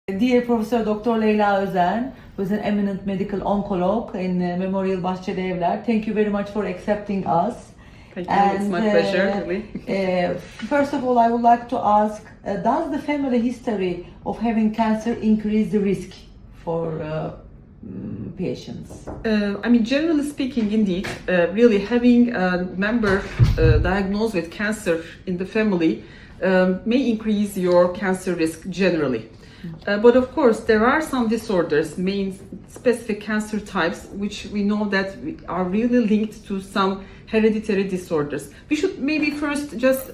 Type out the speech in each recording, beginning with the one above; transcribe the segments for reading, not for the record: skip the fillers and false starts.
Dear Professor Dr. Leyla Özer, who is an eminent medical oncolog in Memorial Bahçelievler, thank you very much for accepting us. Thank you, it's my pleasure, really. First of all, I would like to ask, does the family history of having cancer increase the risk for patients? Generally speaking, indeed, really having a member diagnosed with cancer in the family may increase your cancer risk generally. But of course, there are some disorders, main specific cancer types, which we know that are really linked to some hereditary disorders. We should maybe first just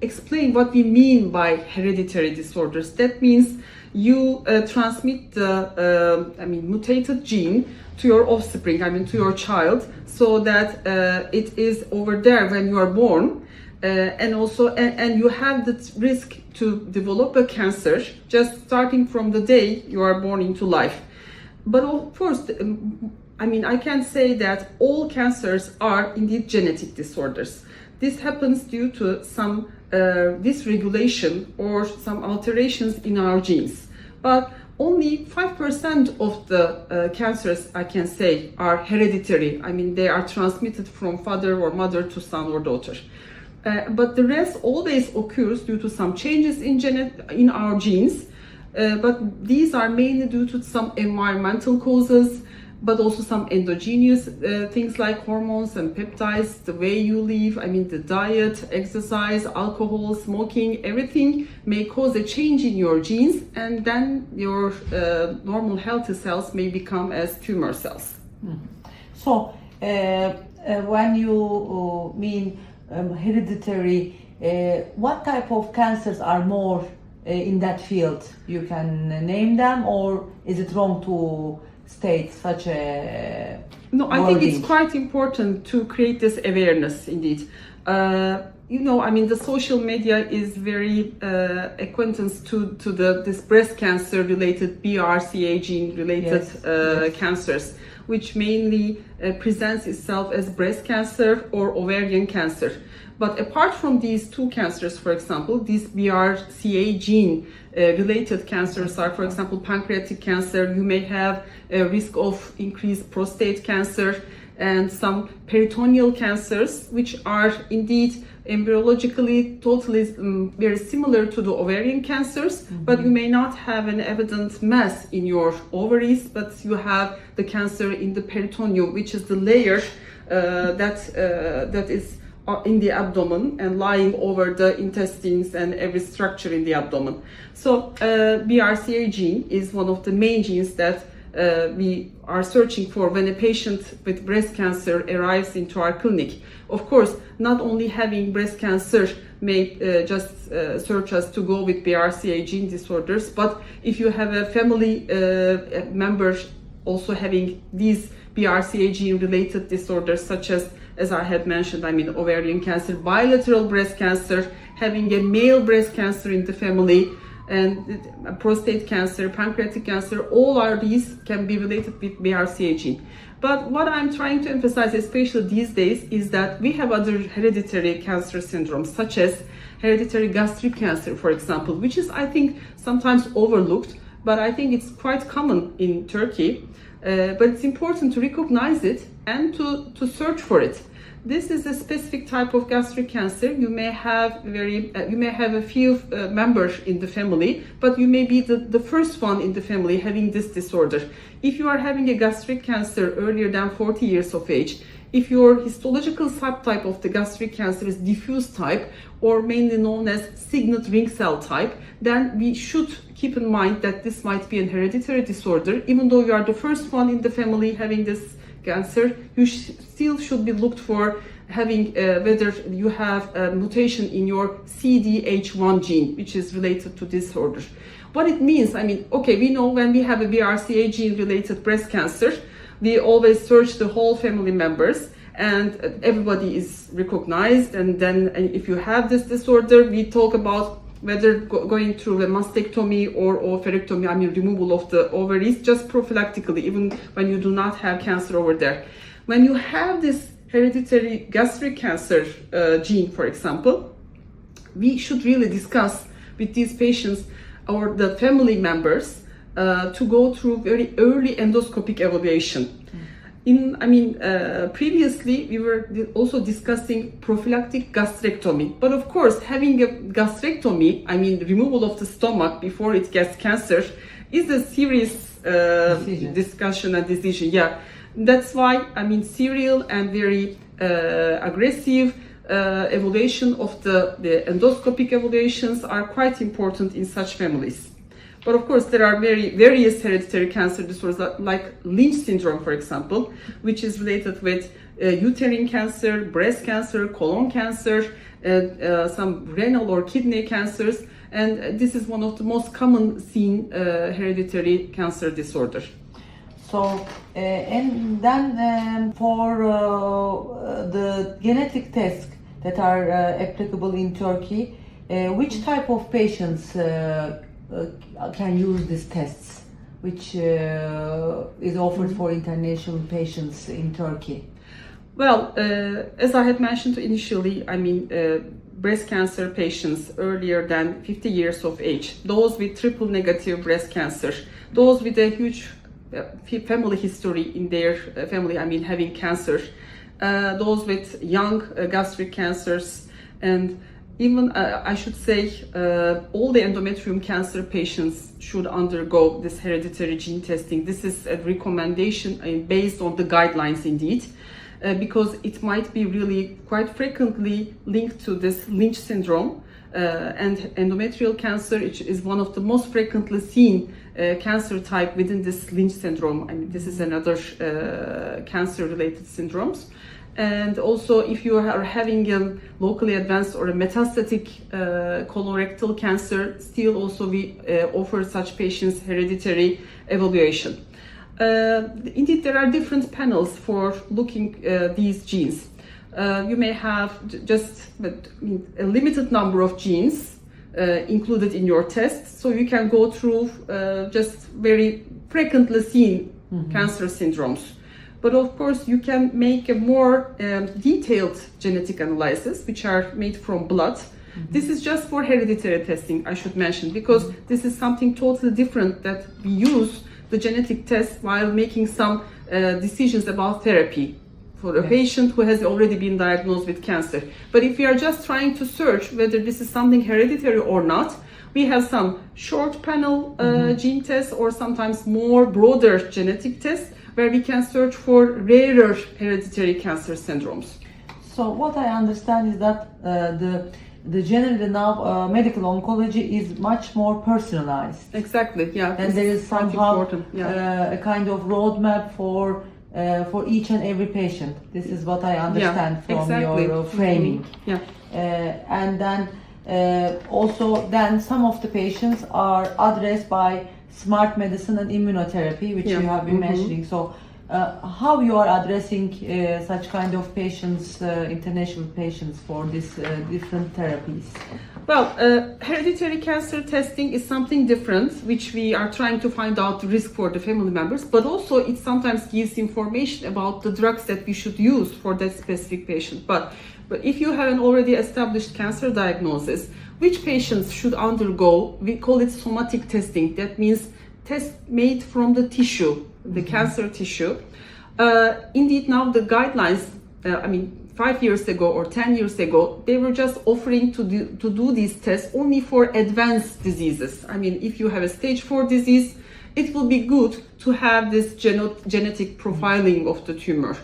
explain what we mean by hereditary disorders. That means you transmit the mutated gene to your offspring, to your child, so that it is over there when you are born. And you have the risk to develop a cancer just starting from the day you are born into life. But of course, I can say that all cancers are indeed genetic disorders. This happens due to some dysregulation or some alterations in our genes. But only 5% of the cancers, I can say, are hereditary. They are transmitted from father or mother to son or daughter. But the rest always occurs due to some changes in our genes, but these are mainly due to some environmental causes, but also some endogenous things like hormones and peptides, the way you live, the diet, exercise, alcohol, smoking, everything may cause a change in your genes, and then your normal healthy cells may become as tumor cells. So, when you mean hereditary, what type of cancers are more in that field? You can name them, or is it wrong to state such a No, I wording? think it's quite important to create this awareness indeed. The social media is very acquaintance to this breast cancer related BRCA gene related cancers, which mainly presents itself as breast cancer or ovarian cancer. But apart from these two cancers, for example, these BRCA gene related cancers are, for example, pancreatic cancer. You may have a risk of increased prostate cancer and some peritoneal cancers, which are indeed embryologically totally very similar to the ovarian cancers, but you may not have an evident mass in your ovaries, but you have the cancer in the peritoneum, which is the layer that is in the abdomen and lying over the intestines and every structure in the abdomen. So BRCA gene is one of the main genes that we are searching for when a patient with breast cancer arrives into our clinic. Of course, not only having breast cancer may just search us to go with BRCA gene disorders, but if you have a family member also having these BRCA gene related disorders, such as I had mentioned, ovarian cancer, bilateral breast cancer, having a male breast cancer in the family, and prostate cancer, pancreatic cancer, all are these can be related with BRCA gene. But what I'm trying to emphasize, especially these days, is that we have other hereditary cancer syndromes, such as hereditary gastric cancer, for example, which is, I think, sometimes overlooked, but I think it's quite common in Turkey. But it's important to recognize it and to search for it. This is a specific type of gastric cancer. You may have a few members in the family, but you may be the first one in the family having this disorder. If you are having a gastric cancer earlier than 40 years of age, if your histological subtype of the gastric cancer is diffuse type, or mainly known as signet ring cell type, then we should keep in mind that this might be an hereditary disorder. Even though you are the first one in the family having this cancer, you still should be looked for having whether you have a mutation in your CDH1 gene, which is related to disorder. What it means, we know when we have a BRCA gene related breast cancer, we always search the whole family members and everybody is recognized, and then if you have this disorder, we talk about whether going through a mastectomy or oophorectomy, removal of the ovaries, just prophylactically, even when you do not have cancer over there. When you have this hereditary gastric cancer gene, for example, we should really discuss with these patients or the family members to go through very early endoscopic evaluation. Previously we were also discussing prophylactic gastrectomy, but of course having a gastrectomy, removal of the stomach before it gets cancer, is a serious discussion and decision. Yeah, that's why serial and very aggressive evaluation of the endoscopic evaluations are quite important in such families. But of course, there are various hereditary cancer disorders like Lynch syndrome, for example, which is related with uterine cancer, breast cancer, colon cancer, some renal or kidney cancers. And this is one of the most common seen hereditary cancer disorder. So, and then for the genetic tests that are applicable in Turkey, which type of patients can use these tests, which is offered for international patients in Turkey? Well, as I had mentioned initially, breast cancer patients earlier than 50 years of age, those with triple negative breast cancer, those with a huge family history in their family, having cancer, those with young gastric cancers, and even I should say all the endometrium cancer patients should undergo this hereditary gene testing. This is a recommendation based on the guidelines indeed, because it might be really quite frequently linked to this Lynch syndrome, and endometrial cancer is one of the most frequently seen cancer type within this Lynch syndrome. This is another cancer related syndromes. And also, if you are having a locally advanced or a metastatic colorectal cancer, still also we offer such patients hereditary evaluation. Indeed, there are different panels for looking these genes. You may have just a limited number of genes included in your test, so you can go through just very frequently seen cancer syndromes. But of course, you can make a more detailed genetic analysis, which are made from blood. This is just for hereditary testing, I should mention, because this is something totally different that we use the genetic test while making some decisions about therapy for a patient who has already been diagnosed with cancer. But if we are just trying to search whether this is something hereditary or not, we have some short panel gene tests or sometimes more broader genetic tests where we can search for rarer hereditary cancer syndromes. So what I understand is that the generally now medical oncology is much more personalized. Exactly, yeah. And there is somehow a kind of roadmap for each and every patient. This is what I understand from your framing. Yeah. And then also then some of the patients are addressed by smart medicine and immunotherapy, which you have been mentioning. So how you are addressing such kind of patients, international patients, for these different therapies? Well, hereditary cancer testing is something different, which we are trying to find out the risk for the family members, but also it sometimes gives information about the drugs that we should use for that specific patient. But if you have an already established cancer diagnosis, which patients should undergo, we call it somatic testing. That means test made from the tissue, the cancer tissue. Indeed, now the guidelines, 5 years ago or 10 years ago, they were just offering to do these tests only for advanced diseases. If you have a stage 4 disease, it will be good to have this genetic profiling of the tumor.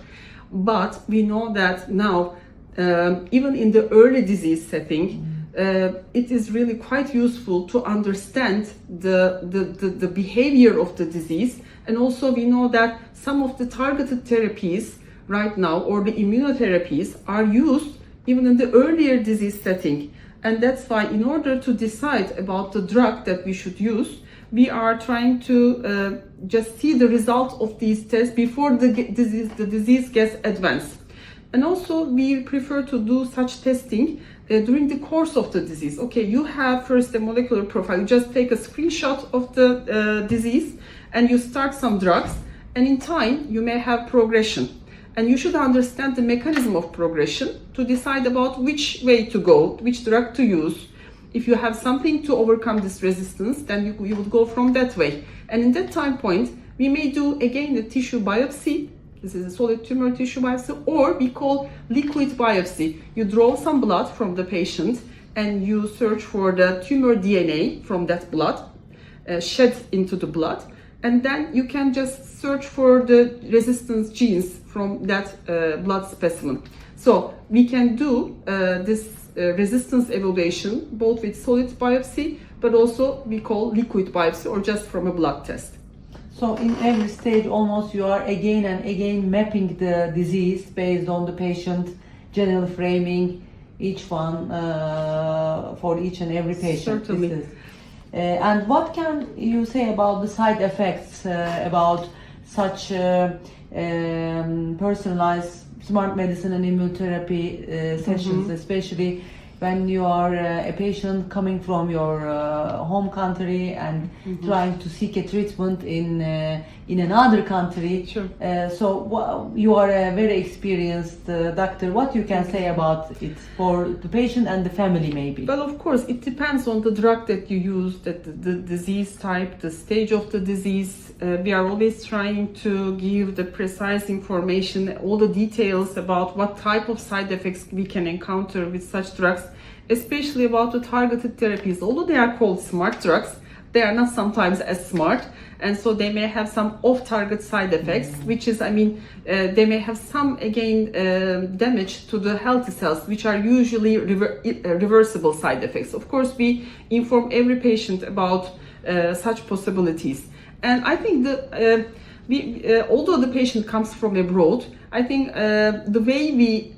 But we know that now, even in the early disease setting, it is really quite useful to understand the behavior of the disease. And also we know that some of the targeted therapies right now, or the immunotherapies, are used even in the earlier disease setting. And that's why in order to decide about the drug that we should use, we are trying to just see the results of these tests before the disease gets advanced. And also we prefer to do such testing during the course of the disease. Okay, you have first a molecular profile, you just take a screenshot of the disease and you start some drugs, and in time you may have progression. And you should understand the mechanism of progression to decide about which way to go, which drug to use. if you have something to overcome this resistance, then you would go from that way. And in that time point, we may do again the tissue biopsy. This is a solid tumor tissue biopsy, or we call liquid biopsy. You draw some blood from the patient and you search for the tumor DNA from that blood, shed into the blood, and then you can just search for the resistance genes from that blood specimen. So we can do this resistance evaluation both with solid biopsy, but also we call liquid biopsy, or just from a blood test. So in every stage almost you are again and again mapping the disease based on the patient, general framing, each one for each and every patient. Certainly. And what can you say about the side effects about such personalized smart medicine and immunotherapy sessions, especially when you are a patient coming from your home country and trying to seek a treatment in another country? Sure. So you are a very experienced doctor. What you can say about it for the patient and the family, maybe? Well, of course, it depends on the drug that you use, that the disease type, the stage of the disease. We are always trying to give the precise information, all the details about what type of side effects we can encounter with such drugs, especially about the targeted therapies. Although they are called smart drugs, they are not sometimes as smart, and so they may have some off-target side effects, which is, they may have some, again, damage to the healthy cells, which are usually reversible side effects. Of course, we inform every patient about such possibilities. And I think that although the patient comes from abroad, I think the way we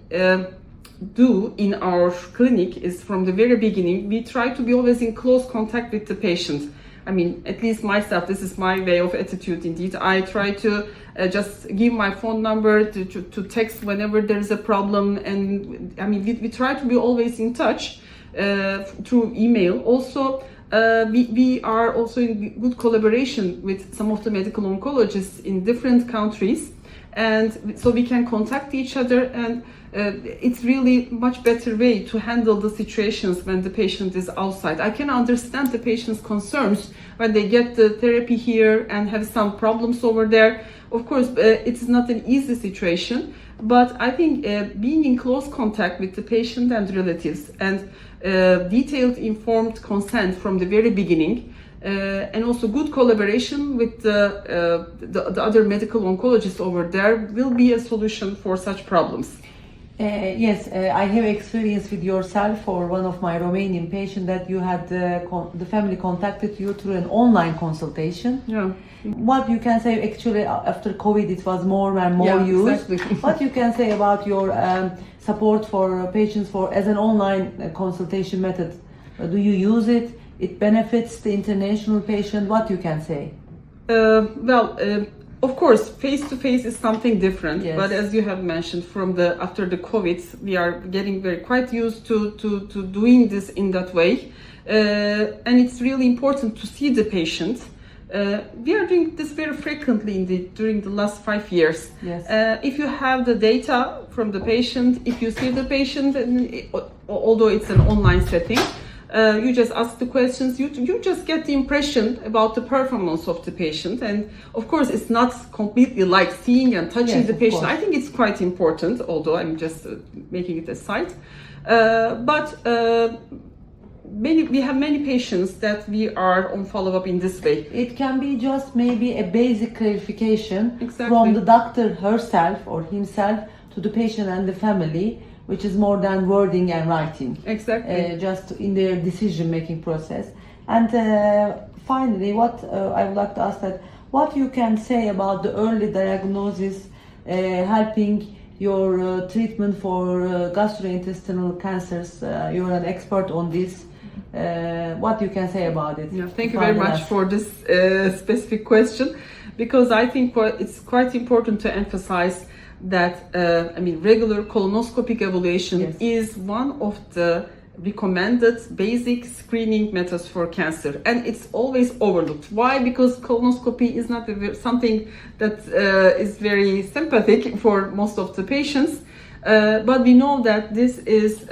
do in our clinic is from the very beginning, we try to be always in close contact with the patient. At least myself, this is my way of attitude indeed. I try to just give my phone number to text whenever there is a problem. And we try to be always in touch through email. Also, we are also in good collaboration with some of the medical oncologists in different countries. And so we can contact each other, and it's really much better way to handle the situations when the patient is outside. I can understand the patient's concerns when they get the therapy here and have some problems over there. Of course, it's not an easy situation, but I think being in close contact with the patient and relatives, and detailed informed consent from the very beginning, and also good collaboration with the other medical oncologists over there will be a solution for such problems. Yes, I have experience with yourself or one of my Romanian patients that you had the family contacted you through an online consultation. Yeah. What you can say, actually after COVID it was more and more used. Exactly. What you can say about your support for patients as an online consultation method? Do you use it? It benefits the international patient. What you can say? Of course, face-to-face is something different. Yes. But as you have mentioned, after the COVID, we are getting quite used to doing this in that way, and it's really important to see the patient. We are doing this very frequently during the last 5 years. Yes. If you have the data from the patient, if you see the patient, although it's an online setting, you just ask the questions, you just get the impression about the performance of the patient. And of course, it's not completely like seeing and touching the patient. I think it's quite important, although I'm just making it aside. We have many patients that we are on follow-up in this way. It can be just maybe a basic clarification Exactly. from the doctor herself or himself to the patient and the family, which is more than wording and writing. Exactly. Just in their decision-making process. And finally, what I would like to ask that, what you can say about the early diagnosis helping your treatment for gastrointestinal cancers? You're an expert on this. What you can say about it? Yeah, thank you very much for this specific question, because I think it's quite important to emphasize that regular colonoscopic evaluation is one of the recommended basic screening methods for cancer, and it's always overlooked. Why? Because colonoscopy is not something that is very sympathetic for most of the patients. But we know that this is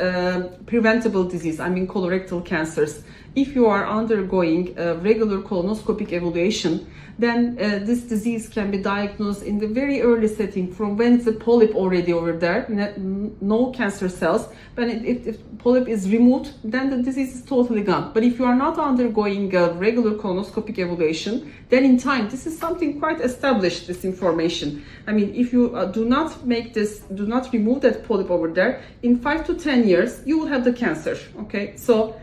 preventable disease, I mean colorectal cancers. If you are undergoing a regular colonoscopic evaluation, then this disease can be diagnosed in the very early setting from when the polyp already over there, no cancer cells. But if polyp is removed, then the disease is totally gone. But if you are not undergoing a regular colonoscopic evaluation, then in time, this is something quite established, this information. I mean, if you do not remove that polyp over there, in 5 to 10 years, you will have the cancer, okay? So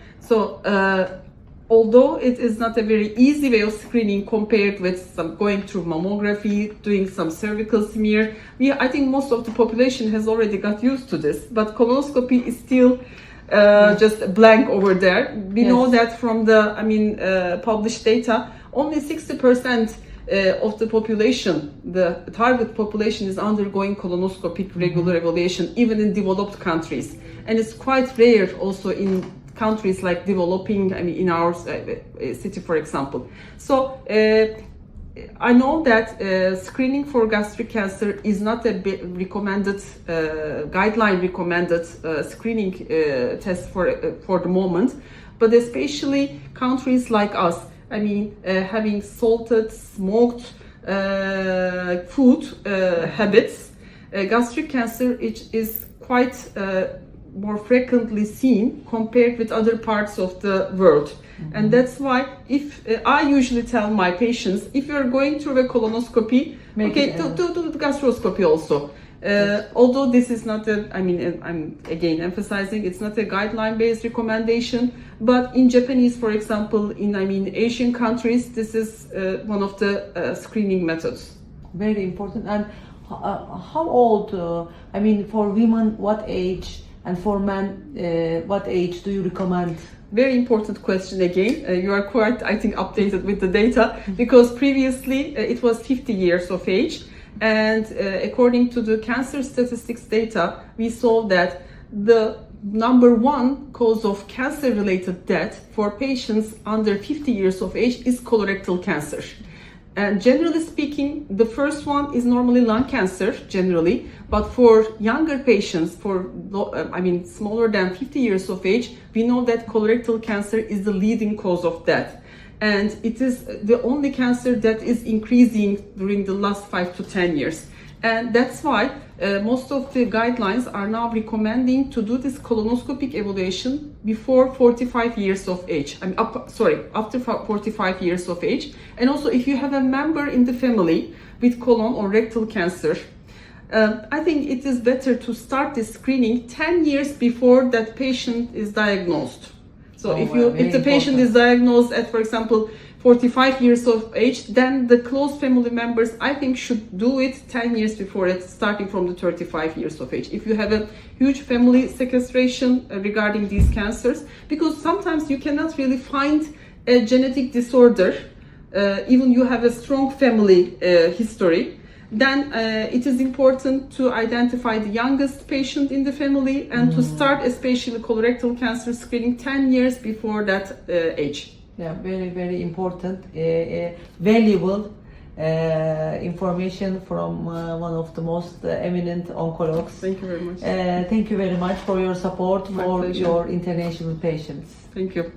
although it is not a very easy way of screening compared with some going through mammography, doing some cervical smear, I think most of the population has already got used to this, but colonoscopy is still just blank over there. We know that from the, published data, only 60% of the population, the target population, is undergoing colonoscopic regular evaluation, even in developed countries. And it's quite rare also in countries like developing, in our city, for example. So I know that screening for gastric cancer is not a recommended, guideline recommended screening test for the moment, but especially countries like us, having salted, smoked food habits, gastric cancer is quite more frequently seen compared with other parts of the world. And that's why I usually tell my patients, if you're going through a colonoscopy, do the gastroscopy also. Although this is not I'm again emphasizing, it's not a guideline-based recommendation, but in Japanese, for example, in Asian countries, this is one of the screening methods. Very important. And how old, for women, what age? And for men, what age do you recommend? Very important question again. You are quite, I think, updated with the data, because previously it was 50 years of age. And according to the cancer statistics data, we saw that the number one cause of cancer-related death for patients under 50 years of age is colorectal cancer. And generally speaking, the first one is normally lung cancer, generally. But for younger patients, smaller than 50 years of age, we know that colorectal cancer is the leading cause of death. And it is the only cancer that is increasing during the last 5 to 10 years. And that's why most of the guidelines are now recommending to do this colonoscopic evaluation before 45 years of age. After 45 years of age. And also, if you have a member in the family with colon or rectal cancer, I think it is better to start this screening 10 years before that patient is diagnosed. So if the patient is diagnosed at, for example, 45 years of age, then the close family members, I think, should do it 10 years before it, starting from the 35 years of age. If you have a huge family sequestration regarding these cancers, because sometimes you cannot really find a genetic disorder, even you have a strong family history, then it is important to identify the youngest patient in the family and to start especially colorectal cancer screening 10 years before that age. Yeah, very, very important, valuable information from one of the most eminent oncologists. Thank you very much. Thank you very much for your support, My for pleasure. your international patients. Thank you.